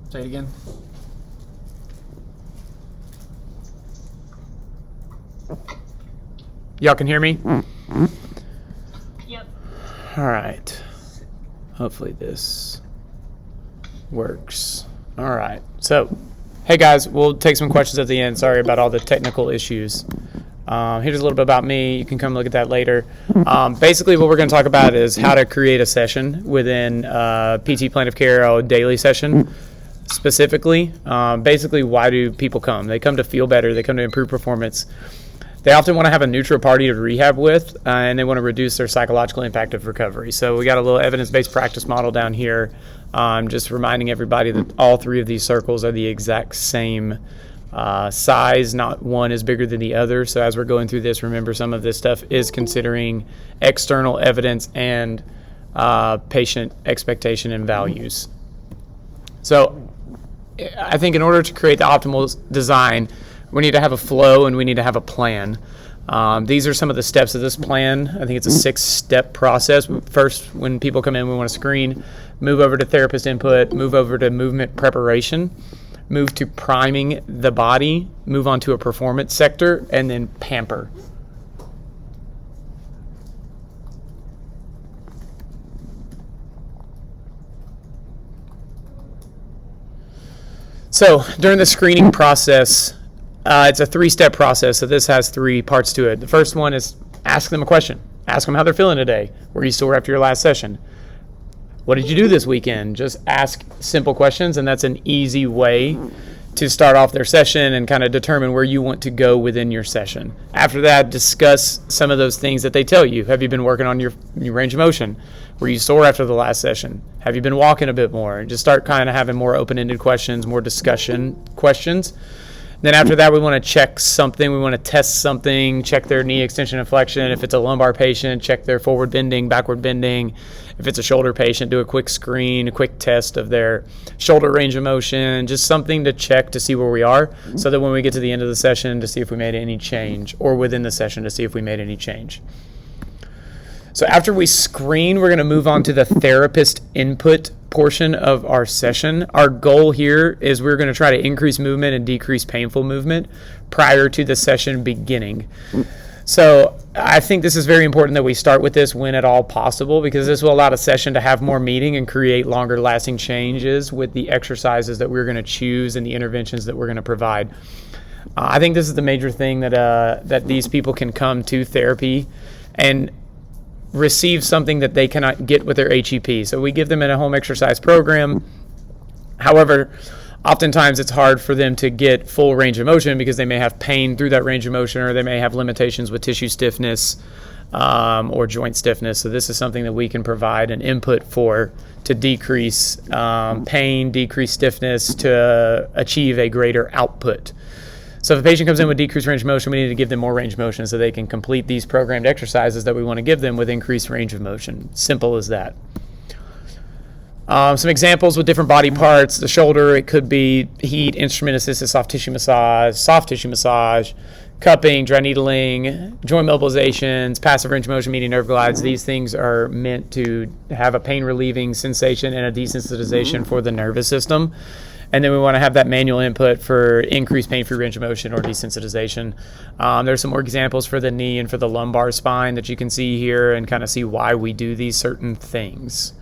Say it again. Y'all can hear me? Yep. All right. Hopefully this works. All right. So, hey guys, we'll take some questions at the end. Sorry about all the technical issues. Here's a little bit about me. You can come look at that later. Basically, what we're going to talk about is how to create a session within PT Plan of Care, a daily session. Specifically, basically, why do people come? They come to feel better. They come to improve performance. They often want to have a neutral party to rehab with, and they want to reduce their psychological impact of recovery. So we got a little evidence-based practice model down here, just reminding everybody that all three of these circles are the exact same size. Not one is bigger than the other. So as we're going through this, remember some of this stuff is considering external evidence and patient expectation and values. So I think in order to create the optimal design, we need to have a flow and we need to have a plan. These are some of the steps of this plan. I think it's a 6-step process. First, when people come in, we want to screen, move over to therapist input, move over to movement preparation, move to priming the body, move on to a performance sector, and then pamper. So during the screening process, it's a 3-step process, so this has 3 parts to it. The first one is ask them a question. Ask them how they're feeling today. Were you sore after your last session? What did you do this weekend? Just ask simple questions, and that's an easy way to start off their session and kind of determine where you want to go within your session. After that, discuss some of those things that they tell you. Have you been working on your range of motion? Were you sore after the last session? Have you been walking a bit more? Just start kind of having more open-ended questions, more discussion questions. Then after that, we want to check something. We want to test something, check their knee extension and flexion. If it's a lumbar patient, check their forward bending, backward bending. If it's a shoulder patient, do a quick screen, a quick test of their shoulder range of motion, just something to check to see where we are, so that when we get to the end of the session to see if we made any change, or within the session to see if we made any change. So after we screen, we're going to move on to the therapist input portion of our session. Our goal here is we're going to try to increase movement and decrease painful movement prior to the session beginning. So I think this is very important that we start with this when at all possible, because this will allow the session to have more meaning and create longer lasting changes with the exercises that we're going to choose and the interventions that we're going to provide. I think this is the major thing that these people can come to therapy and receive something that they cannot get with their HEP. So we give them in a home exercise program. However, oftentimes it's hard for them to get full range of motion because they may have pain through that range of motion, or they may have limitations with tissue stiffness or joint stiffness. So this is something that we can provide an input for to decrease pain, decrease stiffness, to achieve a greater output. So if a patient comes in with decreased range of motion, we need to give them more range of motion so they can complete these programmed exercises that we want to give them with increased range of motion. Simple as that. Some examples with different body parts. The shoulder, it could be heat, instrument-assisted soft tissue massage, cupping, dry needling, joint mobilizations, passive range of motion, median nerve glides. These things are meant to have a pain-relieving sensation and a desensitization for the nervous system. And then we want to have that manual input for increased pain-free range of motion or desensitization. There's some more examples for the knee and for the lumbar spine that you can see here and kind of see why we do these certain things.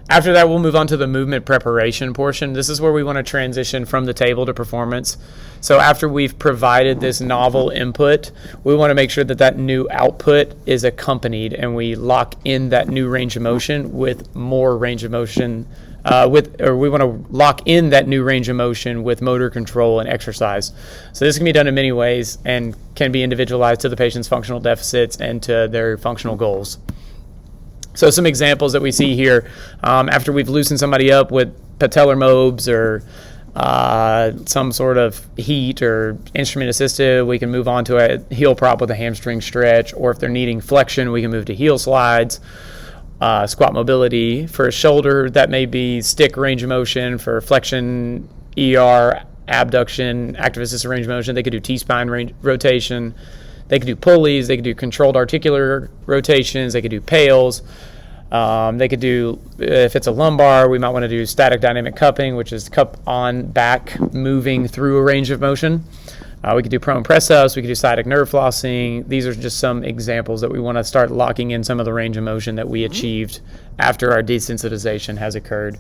After that, we'll move on to the movement preparation portion. This is where we want to transition from the table to performance. So after we've provided this novel input, we want to make sure that that new output is accompanied and we lock in that new range of motion with more range of motion we want to lock in that new range of motion with motor control and exercise. So this can be done in many ways and can be individualized to the patient's functional deficits and to their functional goals. So some examples that we see here, after we've loosened somebody up with patellar mobs or some sort of heat or instrument assisted, we can move on to a heel prop with a hamstring stretch, or if they're needing flexion, we can move to heel slides. Squat mobility. For a shoulder, that may be stick range of motion. For flexion, ER, abduction, active assisted range of motion, they could do T-spine range rotation. They could do pulleys. They could do controlled articular rotations. They could do pails. They could do, if it's a lumbar, we might want to do static dynamic cupping, which is cup on back moving through a range of motion. We could do prone press ups, we could do sciatic nerve flossing. These are just some examples that we want to start locking in some of the range of motion that we achieved after our desensitization has occurred.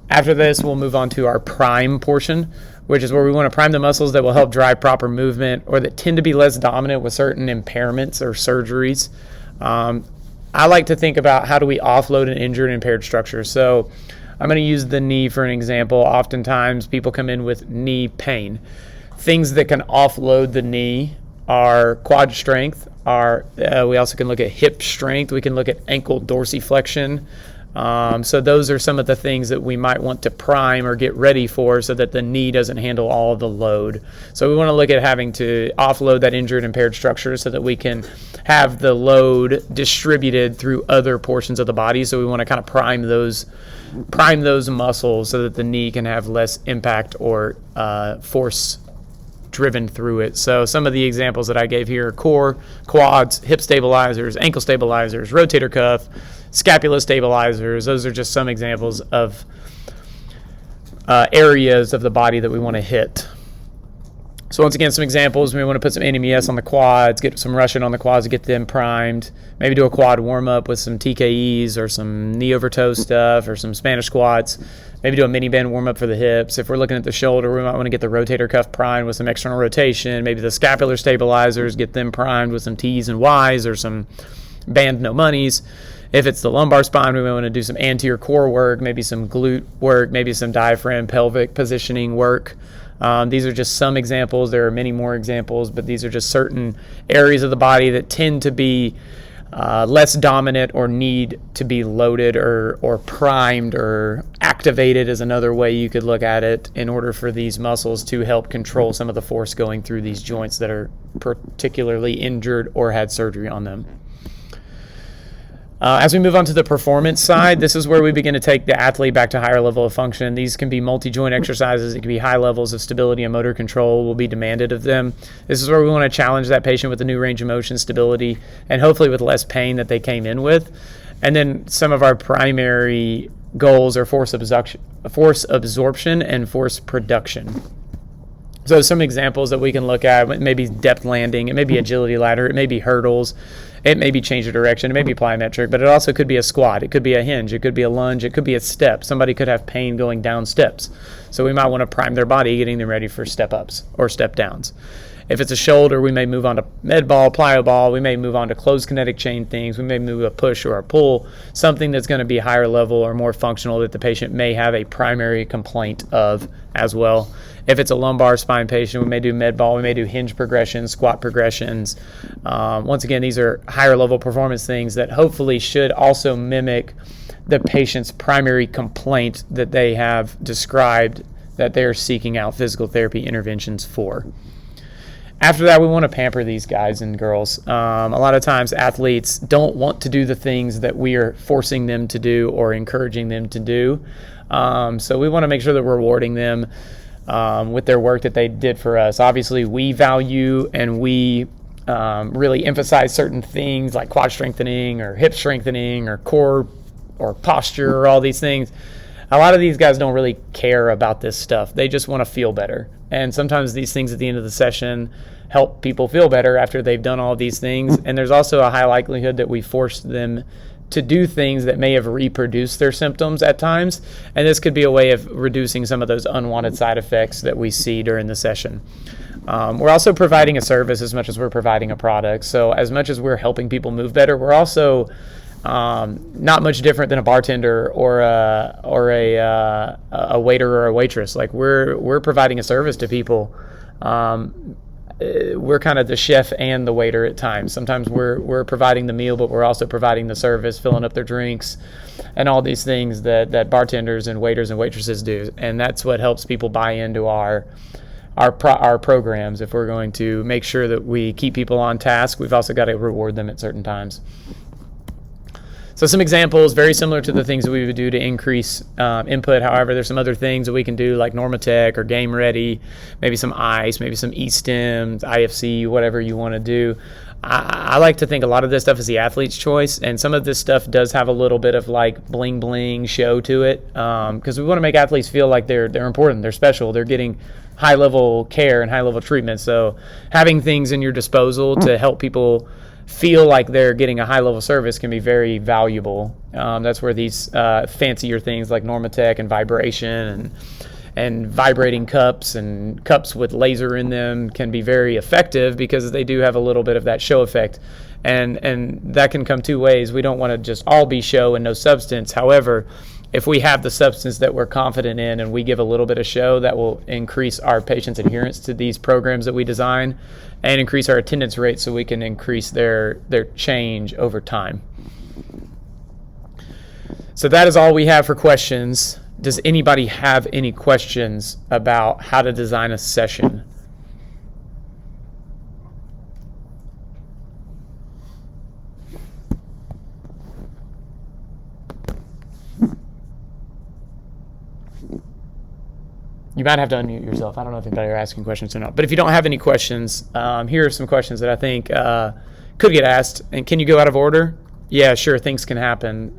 After this, we'll move on to our prime portion, which is where we want to prime the muscles that will help drive proper movement or that tend to be less dominant with certain impairments or surgeries. I like to think about how do we offload an injured and impaired structure. So I'm going to use the knee for an example. Oftentimes people come in with knee pain. Things that can offload the knee are quad strength. We also can look at hip strength. We can look at ankle dorsiflexion. So those are some of the things that we might want to prime or get ready for so that the knee doesn't handle all of the load. So we want to look at having to offload that injured, impaired structure so that we can have the load distributed through other portions of the body. So we want to kind of prime those muscles so that the knee can have less impact or force driven through it. So some of the examples that I gave here are core, quads, hip stabilizers, ankle stabilizers, rotator cuff, scapula stabilizers. Those are just some examples of areas of the body that we want to hit. So once again, some examples. We want to put some NMES on the quads, get some Russian on the quads to get them primed. Maybe do a quad warm-up with some TKEs or some knee over toe stuff or some Spanish squats. Maybe do a mini band warm-up for the hips. If we're looking at the shoulder, we might want to get the rotator cuff primed with some external rotation. Maybe the scapular stabilizers, get them primed with some T's and Y's or some band no monies. If it's the lumbar spine, we might want to do some anterior core work, maybe some glute work, maybe some diaphragm, pelvic positioning work. These are just some examples. There are many more examples, but these are just certain areas of the body that tend to be less dominant or need to be loaded or primed or activated is another way you could look at it in order for these muscles to help control some of the force going through these joints that are particularly injured or had surgery on them. As we move on to the performance side, this is where we begin to take the athlete back to higher level of function. These can be multi-joint exercises. It can be high levels of stability and motor control will be demanded of them. This is where we want to challenge that patient with a new range of motion, stability, and hopefully with less pain that they came in with. And then some of our primary goals are force absorption and force production. So some examples that we can look at, it may be depth landing, it may be agility ladder, it may be hurdles, it may be change of direction, it may be plyometric, but it also could be a squat, it could be a hinge, it could be a lunge, it could be a step. Somebody could have pain going down steps. So we might want to prime their body, getting them ready for step ups or step downs. If it's a shoulder, we may move on to med ball, plyo ball, we may move on to closed kinetic chain things, we may move a push or a pull, something that's going to be higher level or more functional that the patient may have a primary complaint of as well. If it's a lumbar spine patient, we may do med ball, we may do hinge progressions, squat progressions. Once again, these are higher level performance things that hopefully should also mimic the patient's primary complaint that they have described that they're seeking out physical therapy interventions for. After that, we want to pamper these guys and girls. A lot of times athletes don't want to do the things that we are forcing them to do or encouraging them to do. So we want to make sure that we're rewarding them with their work that they did for us. Obviously, we value and we really emphasize certain things like quad strengthening or hip strengthening or core or posture or all these things. A lot of these guys don't really care about this stuff. They just want to feel better. And sometimes these things at the end of the session help people feel better after they've done all these things. And there's also a high likelihood that we forced them to do things that may have reproduced their symptoms at times. And this could be a way of reducing some of those unwanted side effects that we see during the session. We're also providing a service as much as we're providing a product. So as much as we're helping people move better, we're also not much different than a bartender or a waiter or a waitress. Like we're providing a service to people. We're kind of the chef and the waiter at times. Sometimes we're providing the meal, but we're also providing the service, filling up their drinks, and all these things that bartenders and waiters and waitresses do. And that's what helps people buy into our programs. If we're going to make sure that we keep people on task, we've also got to reward them at certain times. So some examples, very similar to the things that we would do to increase input. However, there's some other things that we can do like Normatec or Game Ready, maybe some ICE, maybe some eSTEM, IFC, whatever you want to do. I like to think a lot of this stuff is the athlete's choice, and some of this stuff does have a little bit of like bling bling show to it, because we want to make athletes feel like they're important, they're special, they're getting high level care and high level treatment. So having things in your disposal to help people feel like they're getting a high level service can be very valuable. That's where these fancier things like Normatec and vibration and vibrating cups and cups with laser in them can be very effective because they do have a little bit of that show effect. And that can come two ways. We don't want to just all be show and no substance. However, if we have the substance that we're confident in and we give a little bit of show, that will increase our patients' adherence to these programs that we design and increase our attendance rate so we can increase their change over time. So that is all we have for questions. Does anybody have any questions about how to design a session? You might have to unmute yourself. I don't know if anybody are asking questions or not. But if you don't have any questions, here are some questions that I think could get asked. And can you go out of order? Yeah, sure. Things can happen.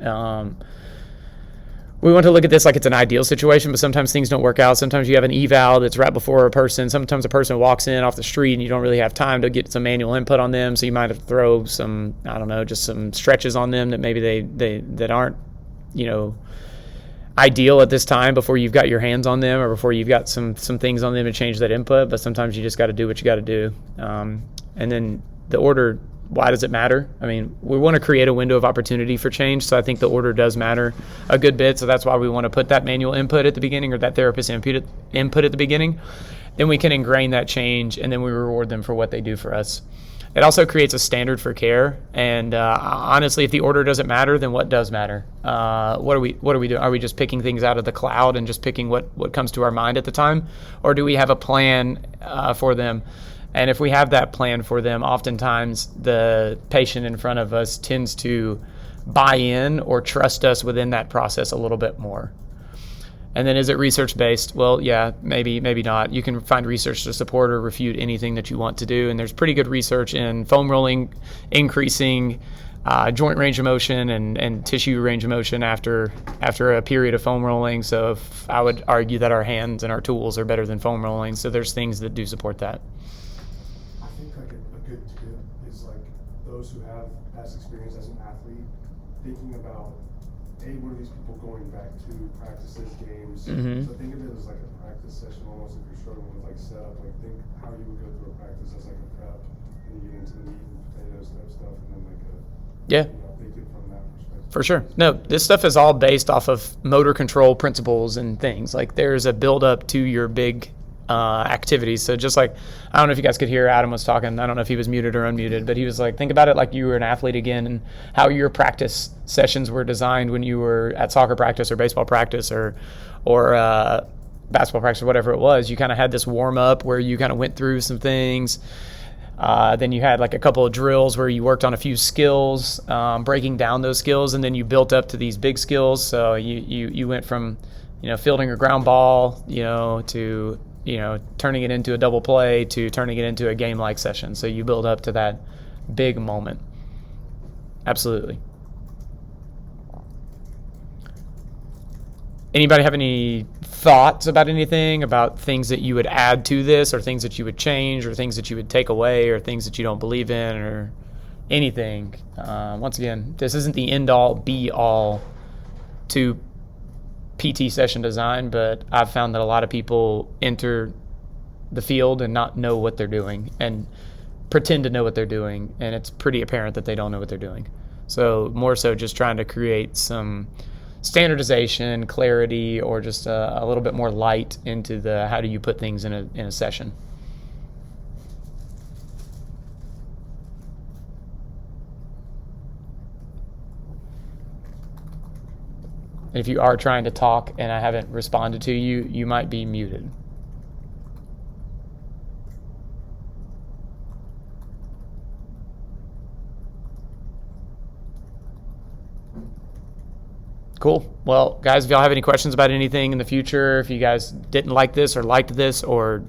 We want to look at this like it's an ideal situation, but sometimes things don't work out. Sometimes you have an eval that's right before a person. Sometimes a person walks in off the street and you don't really have time to get some manual input on them. So you might have to throw some, I don't know, just some stretches on them that maybe that aren't, ideal at this time before you've got your hands on them or before you've got some things on them to change that input. But sometimes you just got to do what you got to do. And then the order, why does it matter? I mean, we want to create a window of opportunity for change, so I think the order does matter a good bit. So that's why we want to put that manual input at the beginning or that therapist input at the beginning. Then we can ingrain that change, and then we reward them for what they do for us. It also creates a standard for care, and honestly, if the order doesn't matter, then what does matter? What are we doing? Are we just picking things out of the cloud and just picking what comes to our mind at the time, or do we have a plan for them? And if we have that plan for them, oftentimes the patient in front of us tends to buy in or trust us within that process a little bit more. And then is it research-based? Well, yeah, maybe not. You can find research to support or refute anything that you want to do. And there's pretty good research in foam rolling, increasing joint range of motion and tissue range of motion after a period of foam rolling. So if I would argue that our hands and our tools are better than foam rolling. So there's things that do support that. I think like a good tip is like those who have past experience as an athlete, thinking about, what are these people going back to, practices, games. Mm-hmm. So think of it as like a practice session, almost if you're struggling with like setup, like think how you would go through a practice as like a prep, and you get into the meat and potatoes type stuff, and then like think it from that perspective. For sure. No, this stuff is all based off of motor control principles and things. Like there's a build up to your big activities. So just like, I don't know if you guys could hear Adam was talking, I don't know if he was muted or unmuted, but he was like, think about it like you were an athlete again and how your practice sessions were designed when you were at soccer practice or baseball practice or basketball practice or whatever it was. You kind of had this warm up where you kind of went through some things. Then you had like a couple of drills where you worked on a few skills, breaking down those skills, and then you built up to these big skills. So you went from, fielding a ground ball, to turning it into a double play to turning it into a game-like session. So you build up to that big moment. Absolutely. Anybody have any thoughts about anything, about things that you would add to this or things that you would change or things that you would take away or things that you don't believe in or anything? Once again, this isn't the end-all, be-all to PT session design, but I've found that a lot of people enter the field and not know what they're doing and pretend to know what they're doing, and it's pretty apparent that they don't know what they're doing. So more so just trying to create some standardization, clarity, or just a little bit more light into the how do you put things in a session. If you are trying to talk and I haven't responded to you, you might be muted. Cool. Well, guys, if y'all have any questions about anything in the future, if you guys didn't like this or liked this or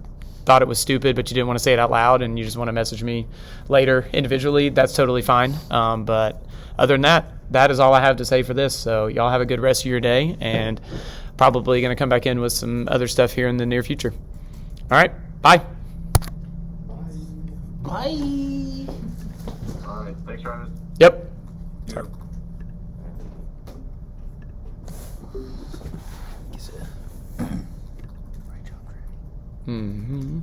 thought it was stupid but you didn't want to say it out loud and you just want to message me later individually, that's totally fine. But other than that, that is all I have to say for this. So y'all have a good rest of your day, and probably going to come back in with some other stuff here in the near future. All right. Bye. Bye. All right. Thanks, Travis. Yep. Mm-hmm.